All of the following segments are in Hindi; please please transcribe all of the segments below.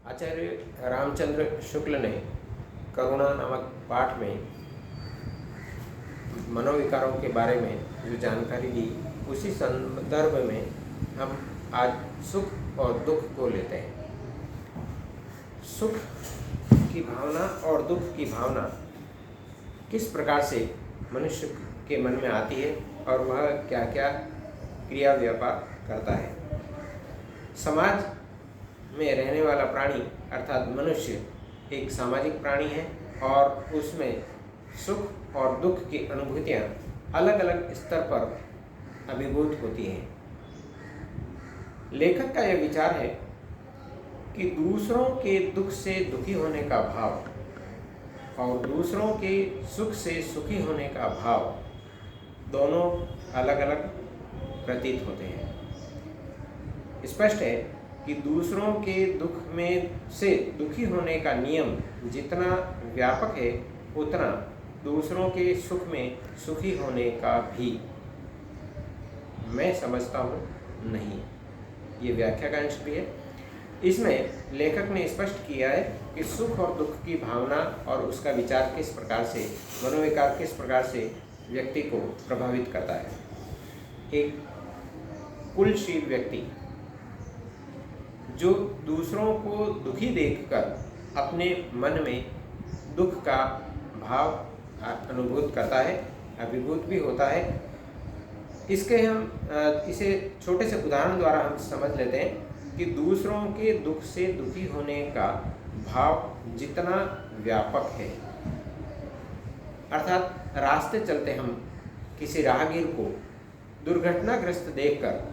आचार्य रामचंद्र शुक्ल ने करुणा नामक पाठ में मनोविकारों के बारे में जो जानकारी दी, उसी संदर्भ में हम आज सुख और दुख को लेते हैं। सुख की भावना और दुख की भावना किस प्रकार से मनुष्य के मन में आती है और वह क्या क्या क्रिया व्यापार करता है। समाज में रहने वाला प्राणी अर्थात मनुष्य एक सामाजिक प्राणी है और उसमें सुख और दुख की अनुभूतियाँ अलग अलग स्तर पर अभिभूत होती हैं। लेखक का यह विचार है कि दूसरों के दुख से दुखी होने का भाव और दूसरों के सुख से सुखी होने का भाव दोनों अलग अलग प्रतीत होते हैं। स्पष्ट है कि दूसरों के दुख में से दुखी होने का नियम जितना व्यापक है, उतना दूसरों के सुख में सुखी होने का भी मैं समझता हूँ नहीं। ये व्याख्या का अंश भी है। इसमें लेखक ने स्पष्ट किया है कि सुख और दुख की भावना और उसका विचार किस प्रकार से, मनोविकार किस प्रकार से व्यक्ति को प्रभावित करता है। एक कुलशील व्यक्ति जो दूसरों को दुखी देखकर अपने मन में दुख का भाव अनुभूत करता है, अभिभूत भी होता है। इसे छोटे से उदाहरण द्वारा हम समझ लेते हैं कि दूसरों के दुख से दुखी होने का भाव जितना व्यापक है, अर्थात रास्ते चलते हम किसी राहगीर को दुर्घटनाग्रस्त देखकर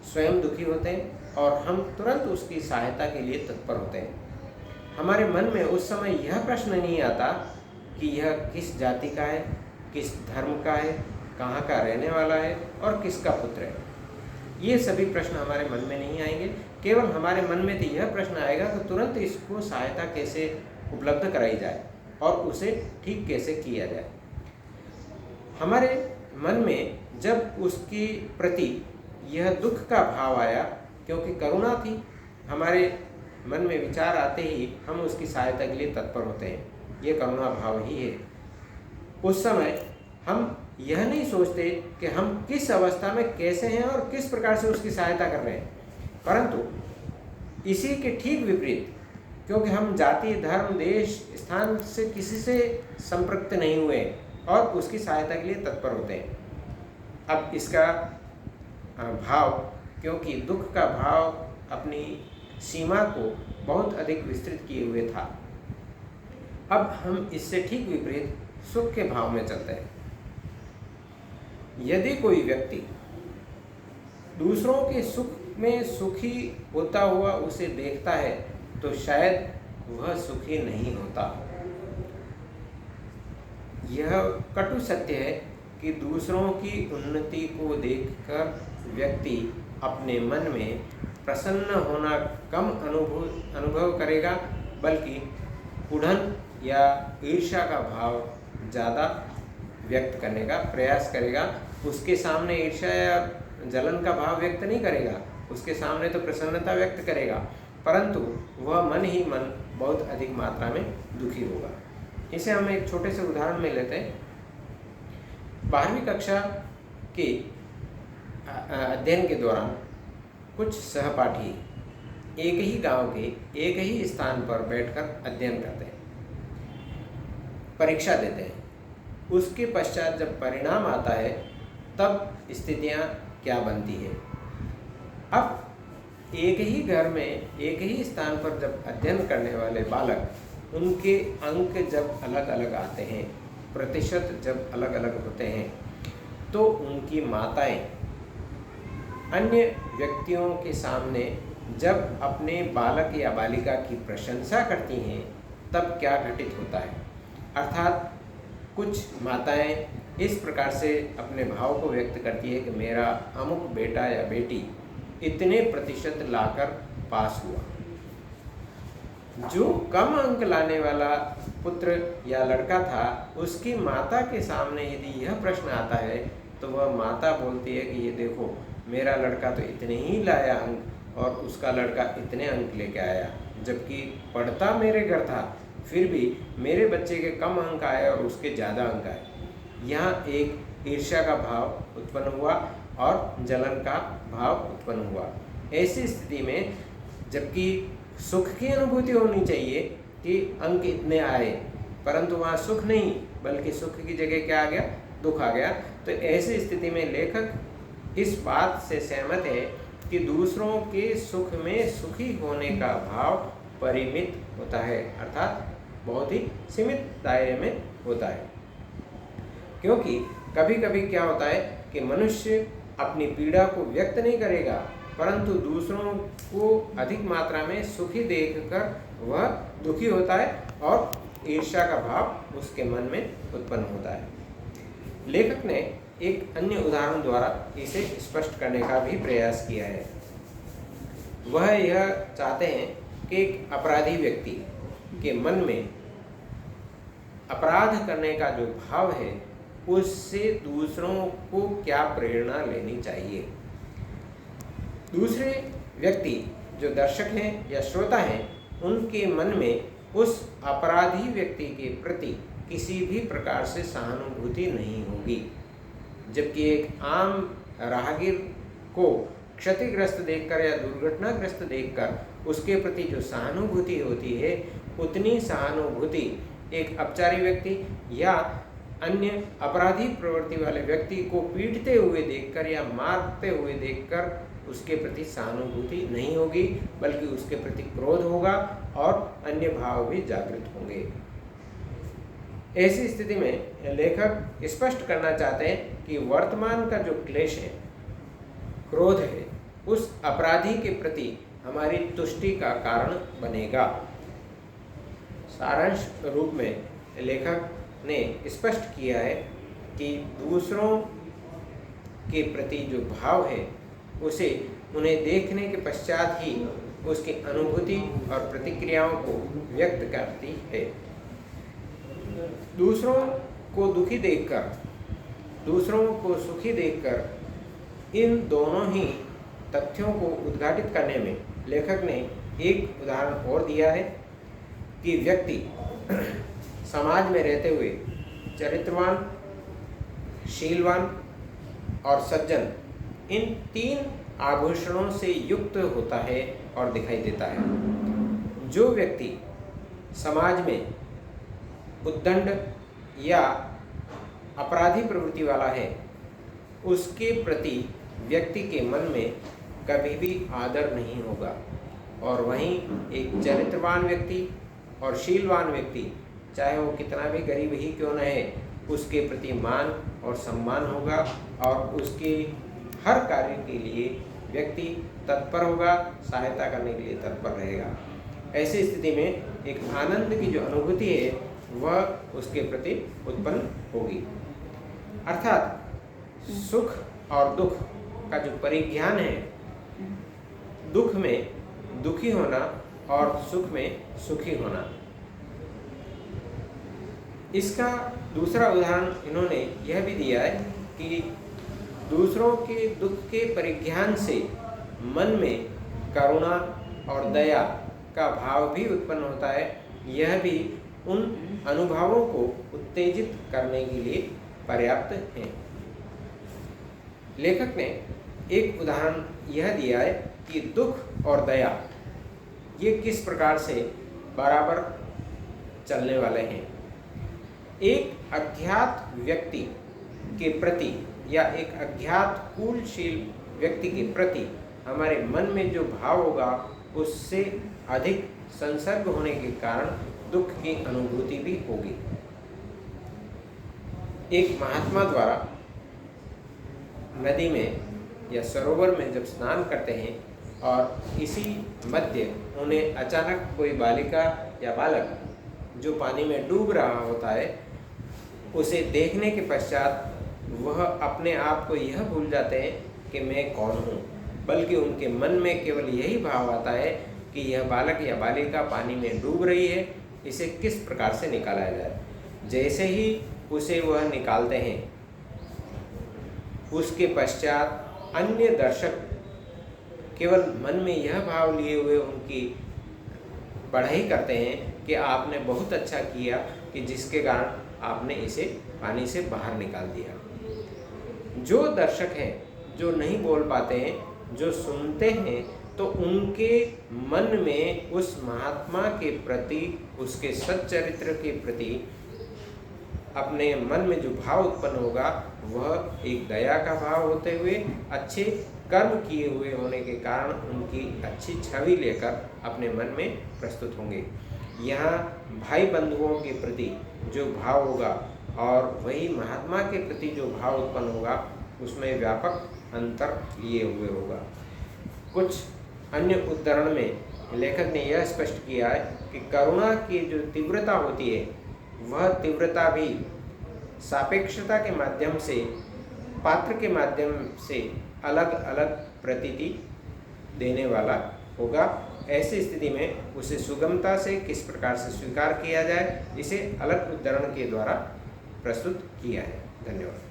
स्वयं दुखी होते हैं और हम तुरंत उसकी सहायता के लिए तत्पर होते हैं। हमारे मन में उस समय यह प्रश्न नहीं आता कि यह किस जाति का है, किस धर्म का है, कहाँ का रहने वाला है और किसका पुत्र है। ये सभी प्रश्न हमारे मन में नहीं आएंगे। केवल हमारे मन में तो यह प्रश्न आएगा कि तुरंत इसको सहायता कैसे उपलब्ध कराई जाए और उसे ठीक कैसे किया जाए। हमारे मन में जब उसकी प्रति यह दुख का भाव आया, क्योंकि करुणा थी, हमारे मन में विचार आते ही हम उसकी सहायता के लिए तत्पर होते हैं। ये करुणा भाव ही है। उस समय हम यह नहीं सोचते कि हम किस अवस्था में कैसे हैं और किस प्रकार से उसकी सहायता कर रहे हैं, परंतु इसी के ठीक विपरीत, क्योंकि हम जाति, धर्म, देश, स्थान से किसी से संपृक्त नहीं हुए और उसकी सहायता के लिए तत्पर होते हैं। अब इसका भाव, क्योंकि दुख का भाव अपनी सीमा को बहुत अधिक विस्तृत किए हुए था, अब हम इससे ठीक विपरीत सुख के भाव में चलते हैं। यदि कोई व्यक्ति दूसरों के सुख में सुखी होता हुआ उसे देखता है तो शायद वह सुखी नहीं होता। यह कटु सत्य है कि दूसरों की उन्नति को देखकर व्यक्ति अपने मन में प्रसन्न होना कम अनुभव करेगा, बल्कि उड़न या ईर्ष्या का भाव ज़्यादा व्यक्त करने का प्रयास करेगा। उसके सामने ईर्ष्या या जलन का भाव व्यक्त नहीं करेगा, उसके सामने तो प्रसन्नता व्यक्त करेगा, परंतु वह मन ही मन बहुत अधिक मात्रा में दुखी होगा। इसे हम एक छोटे से उदाहरण में लेते हैं। 12वीं कक्षा के अध्ययन के दौरान कुछ सहपाठी एक ही गांव के एक ही स्थान पर बैठकर अध्ययन करते हैं, परीक्षा देते हैं। उसके पश्चात जब परिणाम आता है तब स्थितियां क्या बनती है। अब एक ही घर में एक ही स्थान पर जब अध्ययन करने वाले बालक, उनके अंक जब अलग अलग आते हैं, प्रतिशत जब अलग अलग होते हैं, तो उनकी माताएं अन्य व्यक्तियों के सामने जब अपने बालक या बालिका की प्रशंसा करती हैं तब क्या घटित होता है। अर्थात कुछ माताएं इस प्रकार से अपने भाव को व्यक्त करती है कि मेरा अमुक बेटा या बेटी इतने प्रतिशत लाकर पास हुआ। जो कम अंक लाने वाला पुत्र या लड़का था, उसकी माता के सामने यदि यह प्रश्न आता है तो वह माता बोलती है कि ये देखो, मेरा लड़का तो इतने ही लाया अंक और उसका लड़का इतने अंक लेके आया, जबकि पढ़ता मेरे घर था, फिर भी मेरे बच्चे के कम अंक आए और उसके ज़्यादा अंक आए। यहाँ एक ईर्ष्या का भाव उत्पन्न हुआ और जलन का भाव उत्पन्न हुआ। ऐसी स्थिति में जबकि सुख की अनुभूति होनी चाहिए कि अंक इतने आए, परंतु वहाँ सुख नहीं बल्कि सुख की जगह क्या आ गया, दुख आ गया। तो ऐसी स्थिति में लेखक इस बात से सहमत है कि दूसरों के सुख में सुखी होने का भाव परिमित होता है, अर्थात बहुत ही सीमित दायरे में होता है। क्योंकि कभी कभी क्या होता है कि मनुष्य अपनी पीड़ा को व्यक्त नहीं करेगा, परंतु दूसरों को अधिक मात्रा में सुखी देखकर वह दुखी होता है और ईर्ष्या का भाव उसके मन में उत्पन्न होता है। लेखक ने एक अन्य उदाहरण द्वारा इसे स्पष्ट करने का भी प्रयास किया है। वह यह चाहते हैं कि एक अपराधी व्यक्ति के मन में अपराध करने का जो भाव है उससे दूसरों को क्या प्रेरणा लेनी चाहिए। दूसरे व्यक्ति जो दर्शक हैं या श्रोता हैं, उनके मन में उस अपराधी व्यक्ति के प्रति किसी भी प्रकार से सहानुभूति नहीं होगी, जबकि एक आम राहगीर को क्षतिग्रस्त देखकर या दुर्घटनाग्रस्त देखकर उसके प्रति जो सहानुभूति होती है, उतनी सहानुभूति एक अपचारी व्यक्ति या अन्य अपराधी प्रवृत्ति वाले व्यक्ति को पीटते हुए देखकर या मारते हुए देखकर उसके प्रति सहानुभूति नहीं होगी, बल्कि उसके प्रति क्रोध होगा और अन्य भाव भी जागृत होंगे। ऐसी स्थिति में लेखक स्पष्ट करना चाहते हैं कि वर्तमान का जो क्लेश है, क्रोध है, उस अपराधी के प्रति हमारी तुष्टि का कारण बनेगा। सारांश रूप में लेखक ने स्पष्ट किया है कि दूसरों के प्रति जो भाव है उसे उन्हें देखने के पश्चात ही उसकी अनुभूति और प्रतिक्रियाओं को व्यक्त करती है। दूसरों को दुखी देखकर, दूसरों को सुखी देखकर, इन दोनों ही तथ्यों को उद्घाटित करने में लेखक ने एक उदाहरण और दिया है कि व्यक्ति समाज में रहते हुए चरित्रवान, शीलवान और सज्जन, इन तीन आभूषणों से युक्त होता है और दिखाई देता है। जो व्यक्ति समाज में उद्दंड या अपराधी प्रवृत्ति वाला है, उसके प्रति व्यक्ति के मन में कभी भी आदर नहीं होगा, और वहीं एक चरित्रवान व्यक्ति और शीलवान व्यक्ति, चाहे वो कितना भी गरीब ही क्यों न है, उसके प्रति मान और सम्मान होगा और उसके हर कार्य के लिए व्यक्ति तत्पर होगा, सहायता करने के लिए तत्पर रहेगा। ऐसी स्थिति में एक आनंद की जो अनुभूति है वह उसके प्रति उत्पन्न होगी। अर्थात सुख और दुख का जो परिज्ञान है, दुख में दुखी होना और सुख में सुखी होना, इसका दूसरा उदाहरण इन्होंने यह भी दिया है कि दूसरों के दुख के परिज्ञान से मन में करुणा और दया का भाव भी उत्पन्न होता है। यह भी उन अनुभवों को उत्तेजित करने के लिए पर्याप्त है। लेखक ने एक उदाहरण यह दिया है कि दुख और दया ये किस प्रकार से बराबर चलने वाले हैं। एक अज्ञात व्यक्ति के प्रति या एक अज्ञात कुलशील व्यक्ति के प्रति हमारे मन में जो भाव होगा, उससे अधिक संसर्ग होने के कारण दुख की अनुभूति भी होगी। एक महात्मा द्वारा नदी में या सरोवर में जब स्नान करते हैं और इसी मध्य उन्हें अचानक कोई बालिका या बालक जो पानी में डूब रहा होता है, उसे देखने के पश्चात वह अपने आप को यह भूल जाते हैं कि मैं कौन हूँ, बल्कि उनके मन में केवल यही भाव आता है कि यह बालक या बालिका पानी में डूब रही है, इसे किस प्रकार से निकाला जाए। जैसे ही उसे वह निकालते हैं, उसके पश्चात अन्य दर्शक केवल मन में यह भाव लिए हुए उनकी बढ़ाई करते हैं कि आपने बहुत अच्छा किया कि जिसके कारण आपने इसे पानी से बाहर निकाल दिया। जो दर्शक हैं, जो नहीं बोल पाते हैं, जो सुनते हैं, तो उनके मन में उस महात्मा के प्रति, उसके सच्चरित्र के प्रति अपने मन में जो भाव उत्पन्न होगा वह एक दया का भाव होते हुए अच्छे कर्म किए हुए होने के कारण उनकी अच्छी छवि लेकर अपने मन में प्रस्तुत होंगे। यहाँ भाई बंधुओं के प्रति जो भाव होगा और वही महात्मा के प्रति जो भाव उत्पन्न होगा उसमें व्यापक अंतर लिए हुए होगा। कुछ अन्य उद्धरण में लेखक ने यह स्पष्ट किया है कि करुणा की जो तीव्रता होती है वह तीव्रता भी सापेक्षता के माध्यम से, पात्र के माध्यम से अलग अलग प्रतीति देने वाला होगा। ऐसी स्थिति में उसे सुगमता से किस प्रकार से स्वीकार किया जाए, इसे अलग उद्धरण के द्वारा प्रस्तुत किया है। धन्यवाद।